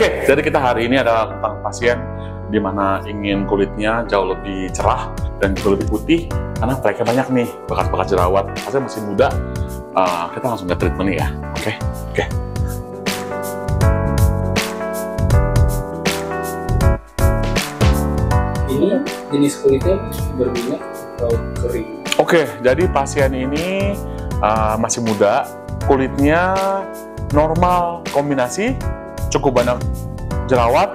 Oke, jadi kita hari ini adalah tentang pasien di mana ingin kulitnya jauh lebih cerah dan juga lebih putih karena fleknya banyak nih, bekas-bekas jerawat. Pasien masih muda, kita langsung ke treatment nih ya. Oke. Ini jenis kulitnya berminyak atau kering? Oke, jadi pasien ini masih muda, kulitnya normal, kombinasi cukup banyak jerawat.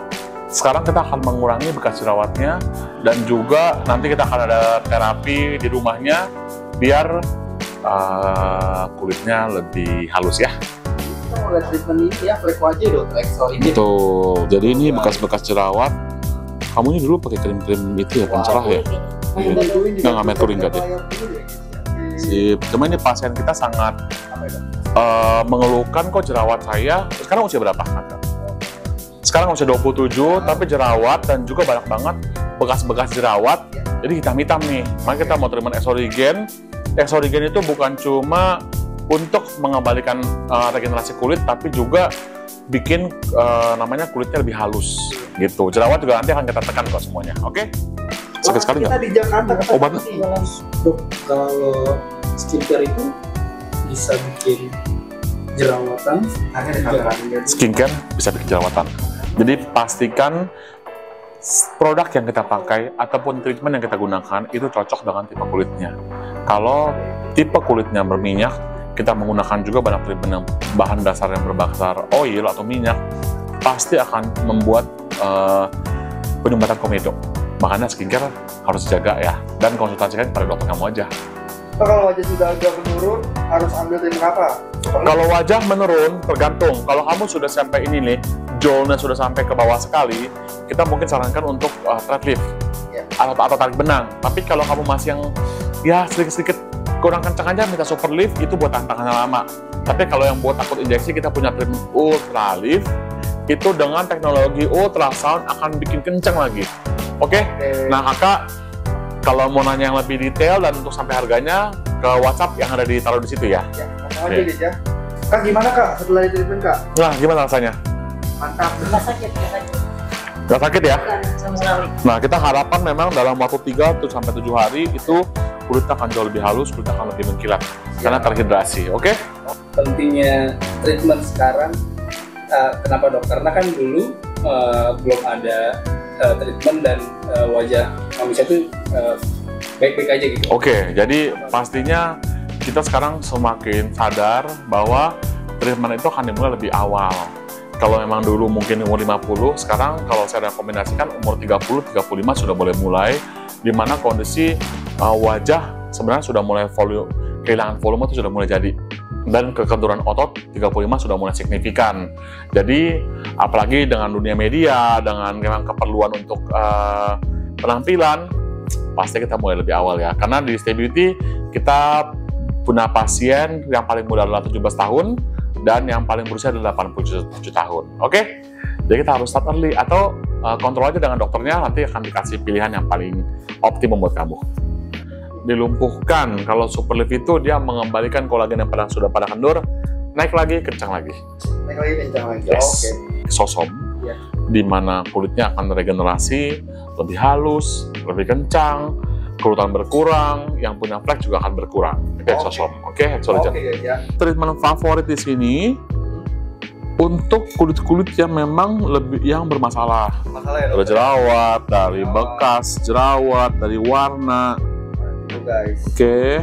Sekarang kita akan mengurangi bekas jerawatnya dan juga nanti kita akan ada terapi di rumahnya biar kulitnya lebih halus ya. Kita mulai treatment ini ya, flek wajah dokter Exorigen. Betul. Jadi ini bekas-bekas jerawat. Kamu ini dulu pakai krim-krim itu ya, pencerah ya? Nggak merkuri nggak deh. Sip. Cuma ini pasien kita sangat mengeluhkan kok jerawat saya. Sekarang usia berapa? Sekarang usia 27, tapi jerawat dan juga banyak banget bekas-bekas jerawat. Jadi hitam-hitam nih. Makanya kita mau treatment Exorigen. Exorigen itu bukan cuma untuk mengembalikan regenerasi kulit, tapi juga bikin namanya kulitnya lebih halus gitu. Jerawat juga nanti akan kita tekan kok semuanya. Oke? Sakit sekali nggak? Kita di Jakarta obatnya? Dok, kalau skincare itu bisa bikin jerawatan. Skincare bisa bikin jerawatan. Jadi pastikan produk yang kita pakai ataupun treatment yang kita gunakan itu cocok dengan tipe kulitnya. Kalau tipe kulitnya berminyak, kita menggunakan juga banyak treatment yang bahan dasar yang berbakar oil atau minyak, pasti akan membuat penyumbatan komedo. Makanya skincare harus dijaga ya, dan konsultasikan pada dokter kamu aja. Kalau wajah sudah agak menurun, harus ambil treatment apa? Kalau wajah menurun, tergantung. Kalau kamu sudah sampai ini nih, jolnya sudah sampai ke bawah sekali, kita mungkin sarankan untuk thread lift atau tarik benang. Tapi kalau kamu masih yang ya sedikit-sedikit kurang kencang aja, minta super lift, itu buat tantangannya lama. Tapi kalau yang buat takut injeksi, kita punya treatment ultra lift, itu dengan teknologi ultrasound akan bikin kencang lagi. Oke? Nah kakak, kalau mau nanya yang lebih detail dan untuk sampai harganya, ke WhatsApp yang ada ditaruh di situ ya. Langsung aja guys ya. Kak gimana kak setelah di treatment kak? Nah gimana rasanya? Mantap. Nggak sakit. Nggak sakit ya? Bukan, sama sekali. Nah kita harapkan memang dalam waktu 3-7 hari itu kulitnya akan jauh lebih halus, kulitnya akan lebih mengkilat karena terhidrasi. Oke? Pentingnya treatment sekarang, kenapa dok? Karena kan dulu belum ada treatment dan wajah manusia itu baik-baik aja gitu. Oke, jadi pastinya kita sekarang semakin sadar bahwa treatment itu akan dimulai lebih awal. Kalau memang dulu mungkin umur 50, sekarang kalau saya rekomendasikan umur 30-35 sudah boleh mulai, di mana kondisi wajah sebenarnya sudah mulai kehilangan volume itu sudah mulai jadi. Dan kekenturan otot 35 sudah mulai signifikan. Jadi apalagi dengan dunia media, dengan memang keperluan untuk penampilan, pasti kita mulai lebih awal ya. Karena di Stay Beauty kita punya pasien yang paling muda adalah 17 tahun dan yang paling berusia adalah 87 tahun. Oke? Jadi kita harus start early atau kontrol aja dengan dokternya, nanti akan dikasih pilihan yang paling optimum buat kamu. Dilumpuhkan, kalau super lift itu dia mengembalikan kolagen yang sudah pada kendur, naik lagi, kencang lagi. Naik lagi kencang lagi. Yes. Oke. Sosom, di mana kulitnya akan regenerasi, lebih halus, lebih kencang, kerutan berkurang, yang punya flek juga akan berkurang. Oke, Sosom. Oke, Exorigen. Ya. Treatment favorit di sini untuk kulit-kulit yang memang yang bermasalah. Masalah ya, Dari jerawat, dari bekas jerawat, dari warna. Itu guys. Oke.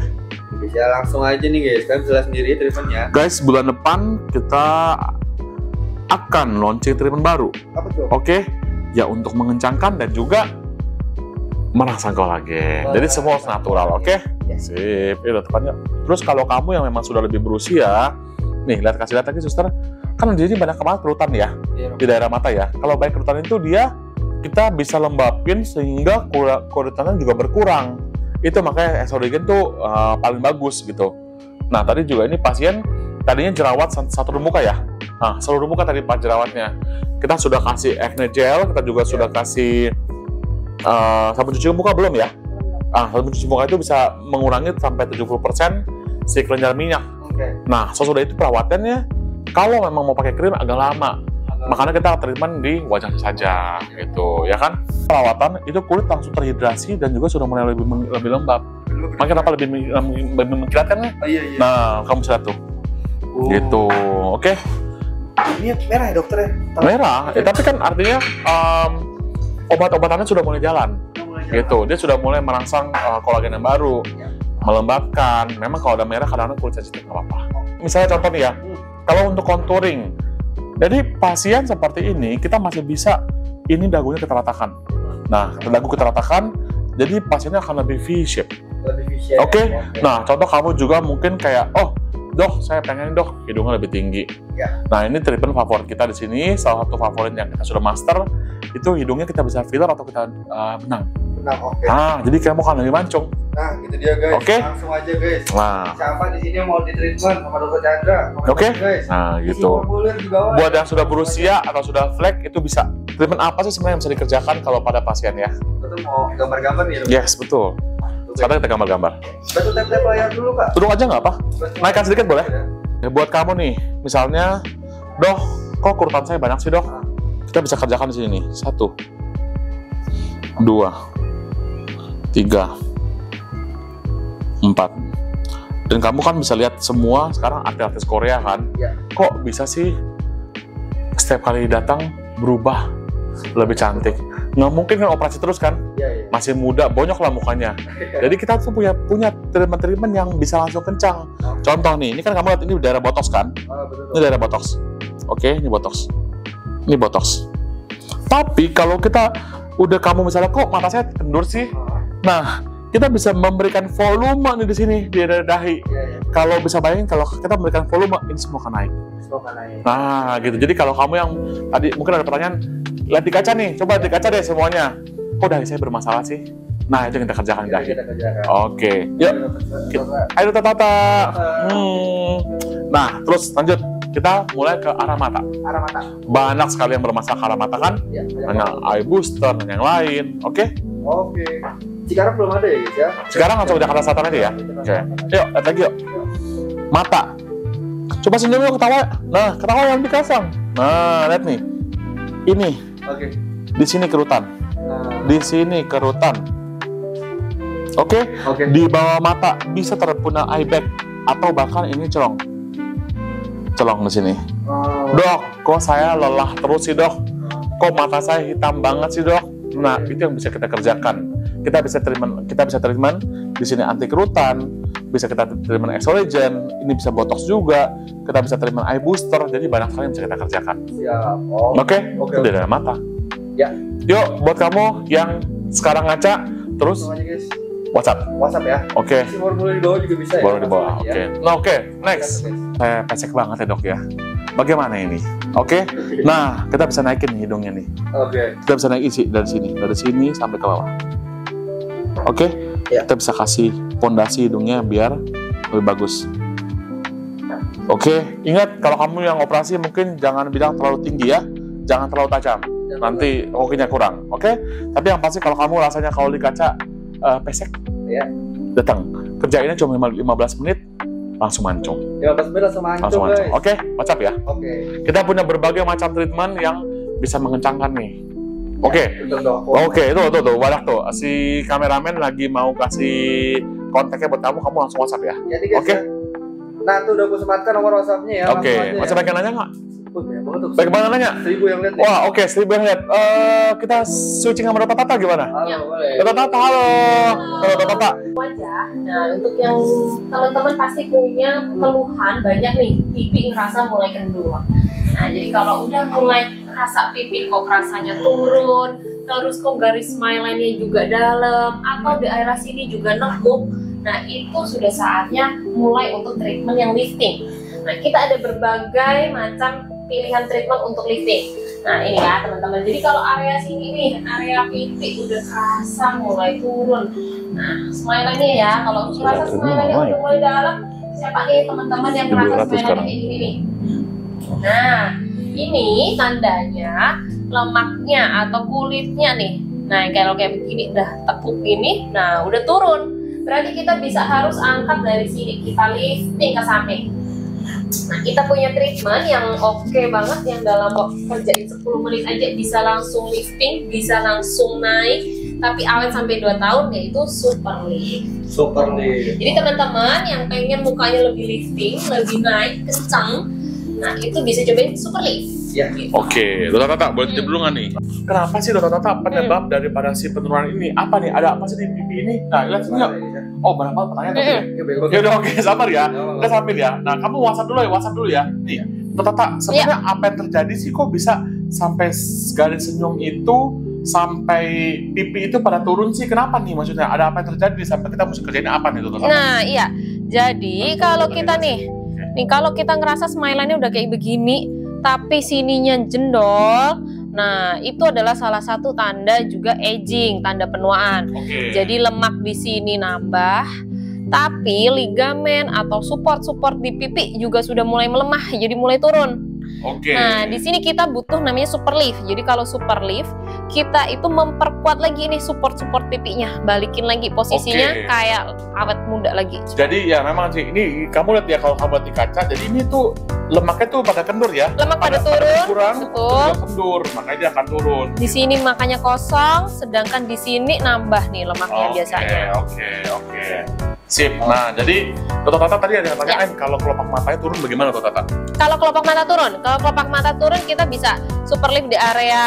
Bisa langsung aja nih guys, kan jelas sendiri treatmentnya. Guys, bulan depan kita akan launching treatment baru. Apa tuh? Oke, ya untuk mengencangkan dan juga merangsang kolagen. Jadi semua harus natural, oke? Sip, itu depannya. Terus kalau kamu yang memang sudah lebih berusia, nih kasih lihat lagi suster, kan di sini banyak banget kerutan ya, di daerah mata ya. Kalau banyak kerutan itu kita bisa lembapin sehingga kerutannya juga berkurang. Itu makanya Exorigen tuh paling bagus gitu. Nah tadi juga ini pasien tadinya jerawat seluruh muka ya. Nah seluruh muka tadi pak jerawatnya. Kita sudah kasih acne gel, kita juga sudah kasih sabun cuci muka belum ya? Sabun cuci muka itu bisa mengurangi sampai 70% si kelenjar minyak. Nah sesudah itu perawatannya kalau memang mau pakai krim agak lama. Makanya kita treatment di wajahnya saja, gitu, ya kan? Perawatan itu kulit langsung terhidrasi dan juga sudah mulai lebih lembab. Makanya kenapa lebih mengkilat kan? Iya. Nah, kamu bisa tuh, gitu, oke? Ini merah ya dokter ya? Merah, tapi kan artinya obat-obatannya sudah mulai jalan, gitu. Dia sudah mulai merangsang kolagen yang baru, melembabkan. Memang kalau ada merah kadang-kadang kulit sensitif nggak apa-apa. Misalnya contoh nih ya, kalau untuk contouring, jadi pasien seperti ini kita masih bisa, ini dagunya kita ratakan. Nah, dagu kita ratakan, jadi pasiennya akan lebih V-shape. Oke. Nah, contoh kamu juga mungkin kayak, oh, dok, saya pengen dok hidungnya lebih tinggi. Ya. Nah, ini treatment favorit kita di sini. Salah satu favorit yang kita sudah master itu hidungnya kita bisa filler atau kita benang. Oke. Nah, jadi kamu kan lebih mancung. Nah, gitu dia guys. Oke. Langsung aja guys. Nah, Siapa di sini yang mau di treatment sama Dokter Chandra? oke. Guys. Nah, gitu. Formulir di bawah. Buat yang sudah berusia atau sudah flek itu bisa. Treatment apa sih sebenarnya yang bisa dikerjakan kalau pada pasien ya? Betul, mau gambar-gambar nih. Yes, betul. Sekarang kita gambar-gambar. Bantu tap-tap layar dulu Kak. Duduk aja nggak apa? Naikkan sedikit boleh? Ya, buat kamu nih, misalnya, dok, kok kurutan saya banyak sih dok? Kita bisa kerjakan di sini nih. 1, 2, 3, 4. Dan kamu kan bisa lihat semua sekarang artis-artis Korea kan? Ya. Kok bisa sih setiap kali datang berubah lebih cantik? Nggak mungkin kan operasi terus kan? Iya. Masih muda, bonyok lah mukanya. Jadi kita tuh punya treatment yang bisa langsung kencang. Contoh nih, ini kan kamu lihat ini daerah botox kan? Betul. Ini daerah botox. Oke, ini botox. Ini botox. Tapi kalau kita udah kamu misalnya kok mata saya kendur sih? Nah, kita bisa memberikan volume nih di sini di daerah dahi. Iya. Kalau bisa bayangin kalau kita memberikan volume ini semua akan naik. Nah, gitu. Jadi kalau kamu yang tadi mungkin ada pertanyaan, lihat di kaca nih, coba di kaca deh semuanya. Kok dahi saya bermasalah sih? Nah, itu yang kita kerjakan di dahi. Oke, yuk. Ayo tata. Nah, terus lanjut. Kita mulai ke arah mata. Banyak sekali yang bermasalah ke arah mata kan? Banyak eye booster dan yang lain. Oke? Oke. Cikarang belum ada ya guys ya? Sekarang langsung Jakarta Selatan aja ya. Oke. Yuk, lihat lagi yuk. Mata. Coba senyum yuk, ketawa. Nah, ketawa yang dikasang. Nah, lihat nih. Ini. Oke. Di sini kerutan. Di sini kerutan. Oke? Di bawah mata bisa terpuna eye bag atau bahkan ini celong di sini. Dok, kok saya lelah terus sih dok? Kok mata saya hitam banget sih dok? Nah, itu yang bisa kita kerjakan. Kita bisa treatment di sini anti kerutan, bisa kita treatment exfoliation, ini bisa botox juga, kita bisa treatment eye booster, jadi banyak sekali yang bisa kita kerjakan. Siap. Oke. Itu dari mata. Ya. Yuk, buat kamu yang sekarang ngaca, terus WhatsApp ya. Oke. Isi formulir di bawah juga bisa ya. Baru di bawah. Oke. Nah, oke. Next. Saya pesek banget ya dok ya. Bagaimana ini? Oke. Nah, kita bisa naikin nih hidungnya nih. Oke. Kita bisa naik isi dari sini sampai ke bawah. Oke. Ya. Kita bisa kasih pondasi hidungnya biar lebih bagus. Oke. Ingat kalau kamu yang operasi mungkin jangan bilang terlalu tinggi ya. Jangan terlalu tajam. Nanti okinya kurang. Oke. Tapi yang pasti kalau kamu rasanya kalau di kaca pesek, ya. Datang. Kerjainnya cuma 15 menit, langsung mancung. 15 menit langsung mancung guys. Oke, WhatsApp ya. Oke. Kita punya berbagai macam treatment yang bisa mengencangkan nih. Oke. Oke, itu banyak tuh. Si kameramen lagi mau kasih kontaknya buat kamu langsung WhatsApp ya. Oke. Nah, tuh udah aku sematkan nomor WhatsApp-nya ya. Oke. Masih pengen nanya nggak? Bagaimana nanya? 1000 yang lihat. Wah, oke, 1000 yang lihat. Kita switching sama Dr. Tata gimana? Halo, boleh. Dr. Tata, halo. Dr. Tata. Wajah. Nah, untuk yang teman-teman pasti punya keluhan banyak nih, pipi ngerasa mulai kendor. Nah, jadi kalau udah mulai rasa pipi kok rasanya turun, terus kok garis smile line-nya juga dalam, atau di daerah sini juga nekuk. Nah, itu sudah saatnya mulai untuk treatment yang lifting. Nah, kita ada berbagai macam pilihan treatment untuk lifting. Nah, ini ya teman-teman. Jadi kalau area sini nih, area pipi udah kerasa mulai turun. Nah, smile-nya ya, kalau merasa smile-nya udah mulai dalam, siapa nih teman-teman yang merasa smile-nya kayak gini nih? Nah, ini tandanya lemaknya atau kulitnya nih. Nah, kalau kayak begini udah tekuk gini, nah udah turun. Berarti kita bisa harus angkat dari sini, kita lifting ke samping. Nah, kita punya treatment yang oke banget, yang dalam waktu kerjain 10 menit aja bisa langsung lifting, bisa langsung naik, tapi awet sampai 2 tahun, yaitu Super Lift. Super Lift. Jadi teman-teman yang pengen mukanya lebih lifting, lebih naik, kencang, nah itu bisa cobain Super Lift. Ya. Oke, Dokter Tata, boleh titip dulu nggak nih? Kenapa sih Dokter Tata penyebab daripada si penurunan ini? Apa nih? Ada apa sih di pipi ini? Nah, lihat sini nggak? Oh, banyak banget pertanyaan tadi. Ya udah, oke, sabar ya. Kita sambil ya. Nah, kamu WhatsApp dulu ya. Nih, Dokter Tata, sebenarnya apa yang terjadi sih kok bisa sampai garis senyum itu sampai pipi itu pada turun sih? Kenapa nih maksudnya? Ada apa yang terjadi sampai kita mesti kerjain apa nih, Dokter Tata? Nah, iya. Jadi kalau kita nih kalau kita ngerasa smile-nya udah kayak begini, tapi sininya jendol, nah itu adalah salah satu tanda juga aging, tanda penuaan. Jadi lemak di sini nambah, tapi ligamen atau support di pipi juga sudah mulai melemah, jadi mulai turun. Nah, di sini kita butuh namanya Super Lift. Jadi kalau Super Lift, kita itu memperkuat lagi nih support pipinya, balikin lagi posisinya kayak awet muda lagi. Jadi ya memang sih, ini kamu lihat ya kalau kamu lihat di kaca, jadi ini tuh lemaknya tuh pada kendur ya. Lemak pada turun, kurang, betul. Kendur, makanya dia akan turun. Di sini makanya kosong, sedangkan di sini nambah nih lemaknya biasanya. Oke. Sip. Nah, jadi Dokter Tata tadi ada yang tanyain kalau kelopak matanya turun bagaimana, Dokter Tata? Kalau kelopak mata turun, kita bisa Super Lift di area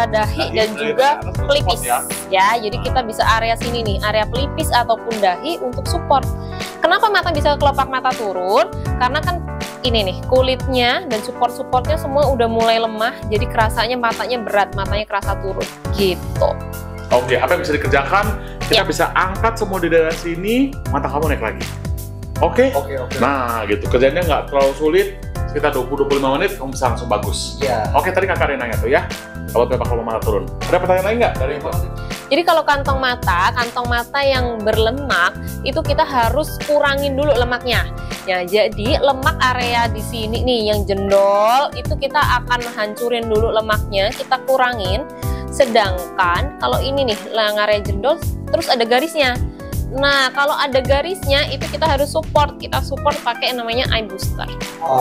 dahi dan juga pelipis. Ya, jadi kita bisa area sini nih, area pelipis ataupun dahi untuk support. Kenapa mata bisa kelopak mata turun? Karena kan ini nih kulitnya dan supportnya semua udah mulai lemah, jadi kerasanya matanya berat, matanya kerasa turun gitu. Oke, apa yang bisa dikerjakan? Kita bisa angkat semua di daerah sini, mata kamu naik lagi. Oke? Nah, gitu. Kerjanya nggak terlalu sulit, sekitar 20-25 menit, kamu bisa langsung bagus. Iya. Oke, tadi kakak nanya tuh ya, kalau mata turun. Ada pertanyaan lain nggak dari itu? Jadi kalau kantong mata yang berlemak, itu kita harus kurangin dulu lemaknya. Ya, jadi lemak area di sini nih, yang jendol, itu kita akan hancurin dulu lemaknya, kita kurangin. Sedangkan kalau ini nih, area jendol, terus ada garisnya. Nah, kalau ada garisnya, itu kita harus support. Kita support pakai namanya eye booster.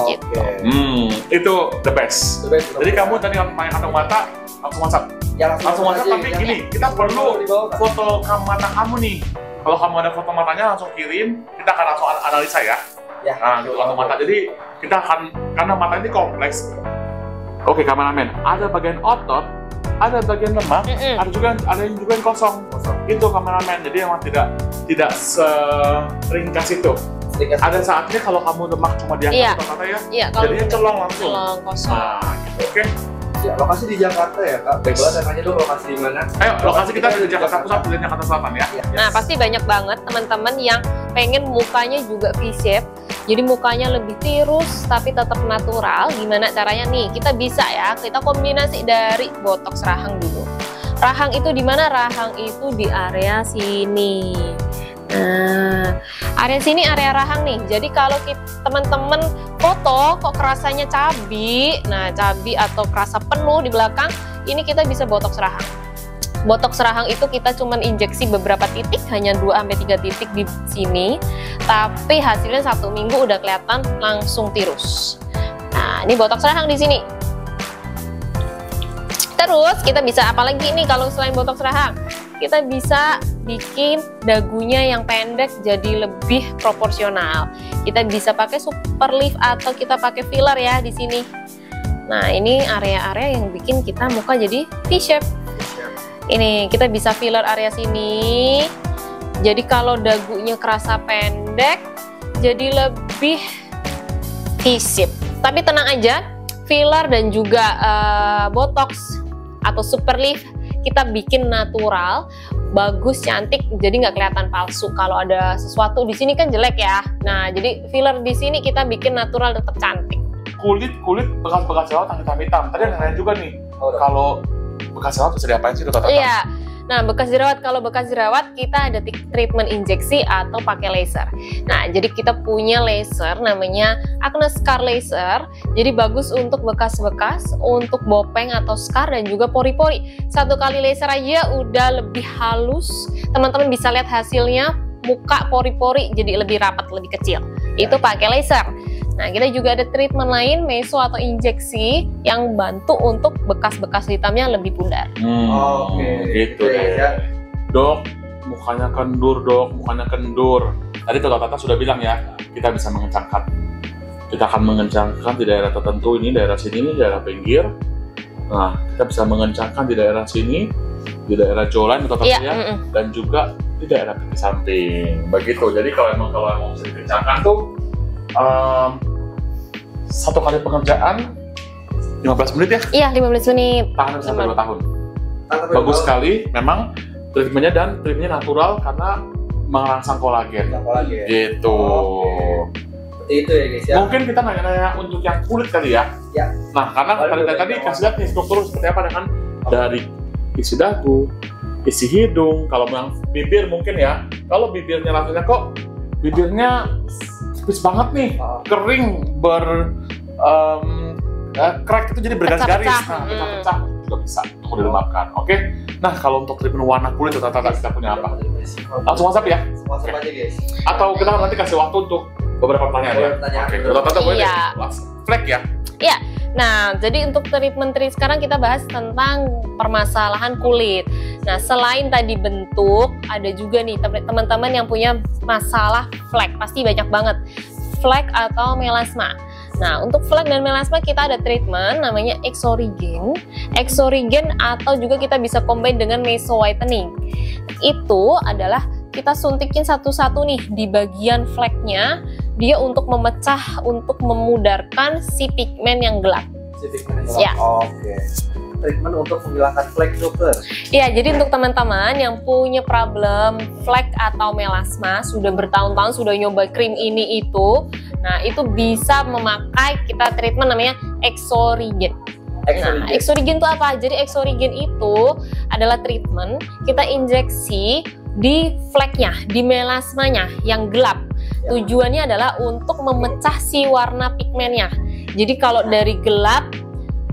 Gitu. Itu the best. Jadi kamu tadi tanya kantong mata, langsung WhatsApp. Ya, langsung WhatsApp, tapi gini, kita perlu foto mata kamu nih. Kalau kamu ada foto matanya, langsung kirim. Kita akan langsung analisa ya. Nah, gitu kantong mata. Jadi kita akan, karena mata ini kompleks. Oke, kameramen, ada bagian otot, ada bagian lemak, ada yang juga yang kosong. Itu kameramen. Jadi emang tidak seringkas itu. Ada saatnya kalau kamu lemak cuma diangkat kata ya, jadinya celong langsung. Kosong. Nah, gitu. Oke. Ya, lokasi di Jakarta ya, Kak. Boleh saya tanya dong lokasi di mana? Ayo, lokasi kita di Jakarta Pusat dan Jakarta Selatan ya. Nah, pasti banyak banget teman-teman yang pengen mukanya juga V-shape. Jadi mukanya lebih tirus tapi tetap natural. Gimana caranya nih? Kita bisa ya, kita kombinasi dari botox rahang dulu. Rahang itu di mana? Rahang itu di area sini. Nah, area sini area rahang nih. Jadi kalau teman-teman foto kok kerasanya cabi, nah cabi atau kerasa penuh di belakang, ini kita bisa botox rahang. Botox rahang itu kita cuman injeksi beberapa titik, hanya 2-3 titik di sini, tapi hasilnya 1 minggu udah kelihatan langsung tirus. Nah, ini botox rahang di sini. Terus kita bisa apa lagi nih kalau selain botox rahang? Kita bisa bikin dagunya yang pendek jadi lebih proporsional. Kita bisa pakai Super Lift atau kita pakai filler ya di sini. Nah, ini area-area yang bikin kita muka jadi V-shape. Ini kita bisa filler area sini. Jadi kalau dagunya kerasa pendek, jadi lebih V-shape. Tapi tenang aja, filler dan juga botox atau Super Lift kita bikin natural, bagus, cantik, jadi nggak kelihatan palsu. Kalau ada sesuatu di sini kan jelek ya. Nah, jadi filler di sini kita bikin natural, tetap cantik. Kulit bekas jerawat hitam-hitam. Tadi ada yang nanya juga nih, kalau bekas jerawat bisa diapain sih, Dokter Tata? Iya. Nah, kalau bekas jerawat kita ada treatment injeksi atau pakai laser. Nah, jadi kita punya laser namanya Acne Scar Laser. Jadi bagus untuk bekas-bekas, untuk bopeng atau scar dan juga pori-pori. 1 kali laser aja udah lebih halus. Teman-teman bisa lihat hasilnya, muka pori-pori jadi lebih rapat, lebih kecil. Itu pakai laser. Nah, kita juga ada treatment lain, meso atau injeksi yang bantu untuk bekas-bekas hitamnya lebih pudar. Gitu deh. Dok, mukanya kendur dok, mukanya kendur. Tadi Tata sudah bilang ya, kita bisa mengencangkan. Kita akan mengencangkan di daerah tertentu, ini daerah sini, ini daerah pinggir. Nah, kita bisa mengencangkan di daerah sini, di daerah jawline atau ya, dan juga di daerah pipi samping. Begitu. Jadi kalau emang bisa dikencangkan tuh, satu kali pekerjaan 15 menit ya? Iya, 15 menit. Tahan sampai 2 tahun. Bagus sekali, memang treatmentnya dan treatmentnya natural karena merangsang kolagen. Gitu. Seperti itu ya guys ya. Mungkin kita nanya-nanya untuk yang kulit kali ya. Ya. Nah, karena tadi kasih lihat nih struktur seperti apa dengan dari isi dagu, isi hidung, kalau yang bibir mungkin ya. Kalau bibirnya rasanya kok bibirnya tipis banget nih, kering, crack itu jadi bergaris-garis, pecah-pecah juga bisa untuk dilembabkan. Oke. Nah, kalau untuk treatment warna kulit Tata kita punya apa? Langsung WhatsApp ya? WhatsApp aja guys. Atau kita nanti kasih waktu untuk beberapa pertanyaan ya? Oke, Tata boleh deh, flek ya? Iya. Nah, jadi untuk treatment sekarang kita bahas tentang permasalahan kulit. Nah, selain tadi bentuk, ada juga nih teman-teman yang punya masalah flek, pasti banyak banget. Flek atau melasma. Nah, untuk flek dan melasma kita ada treatment namanya Exorigen. Exorigen atau juga kita bisa combine dengan meso whitening. Itu adalah kita suntikin satu-satu nih di bagian fleknya, dia untuk memecah, untuk memudarkan si pigmen yang gelap. Ya. Oke. Treatment untuk menghilangkan flek dokter. Iya, jadi untuk teman-teman yang punya problem flek atau melasma, sudah bertahun-tahun sudah nyoba krim ini itu, nah itu bisa memakai kita treatment namanya Exorigen. Nah, Exorigen itu apa? Jadi Exorigen itu adalah treatment kita injeksi di fleknya, di melasmanya yang gelap. Tujuannya adalah untuk memecah si warna pigmennya. Jadi kalau dari gelap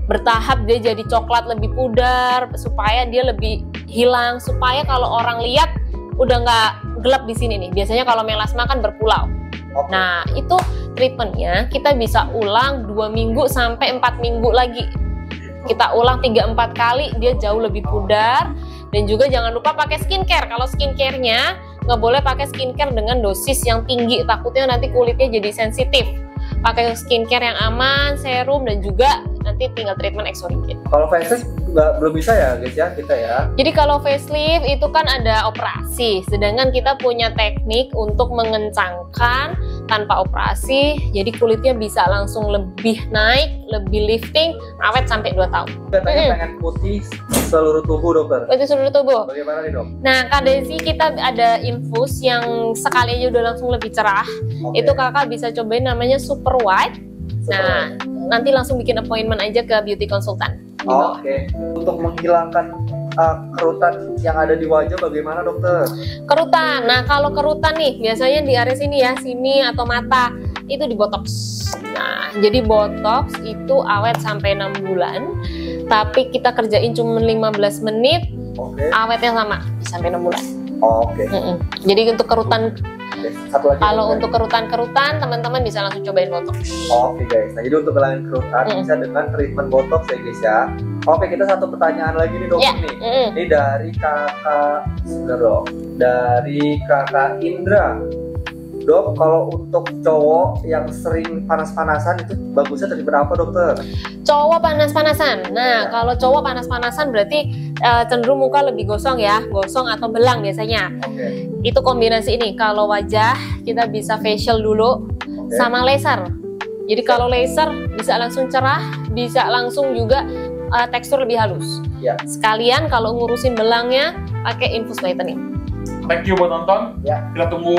bertahap dia jadi coklat lebih pudar supaya dia lebih hilang, supaya kalau orang lihat udah nggak gelap di sini nih. Biasanya kalau melasma kan berpulau. Nah, itu treatmentnya kita bisa ulang 2 minggu sampai 4 minggu lagi. Kita ulang 3-4 kali, dia jauh lebih pudar. Dan juga jangan lupa pakai skincare. Kalau skincare-nya nggak boleh pakai skincare dengan dosis yang tinggi, takutnya nanti kulitnya jadi sensitif. Pakai skincare yang aman, serum, dan juga nanti tinggal treatment Exorigen. Kalau facelift belum bisa ya guys ya, kita ya. Jadi kalau facelift itu kan ada operasi, sedangkan kita punya teknik untuk mengencangkan tanpa operasi, jadi kulitnya bisa langsung lebih naik, lebih lifting, awet sampai 2 tahun. Katanya pengen putih seluruh tubuh dokter. Putih seluruh tubuh. Bagaimana nih dok? Nah, KDC kita ada infus yang sekali aja udah langsung lebih cerah. Itu kakak bisa cobain namanya Super White. Nah, nanti langsung bikin appointment aja ke beauty consultant. Oke. Untuk menghilangkan kerutan yang ada di wajah bagaimana dokter? Kerutan. Nah, kalau kerutan nih biasanya di area sini ya, sini atau mata itu di botox. Nah, jadi botox itu awet sampai 6 bulan. Tapi kita kerjain cuma 15 menit. Awetnya sama sampai 6 bulan. Jadi untuk kerutan, satu lagi kalau untuk kerutan teman-teman bisa langsung cobain botox. Oke guys, nah jadi untuk hilangin kerutan bisa dengan treatment botox ya guys ya. Oke, kita satu pertanyaan lagi nih dok nih. Ini dari kakak Indra. Dok, kalau untuk cowok yang sering panas-panasan itu bagusnya treatment apa dokter? Cowok panas-panasan. Nah, kalau cowok panas-panasan berarti cenderung muka lebih gosong ya, gosong atau belang biasanya. Itu kombinasi ini. Kalau wajah kita bisa facial dulu sama laser. Jadi kalau laser bisa langsung cerah, bisa langsung juga tekstur lebih halus. Sekalian kalau ngurusin belangnya pakai infus lightening. Thank you buat nonton. Kita tunggu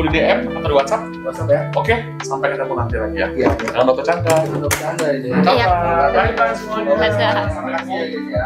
di DM atau di WhatsApp. Ya. Oke, sampai ketemu nanti lagi ya. Dengan Dokter Chandra. Dokter Chandra ini. Bye bye semuanya. Dadah. Terima kasih ya guys ya.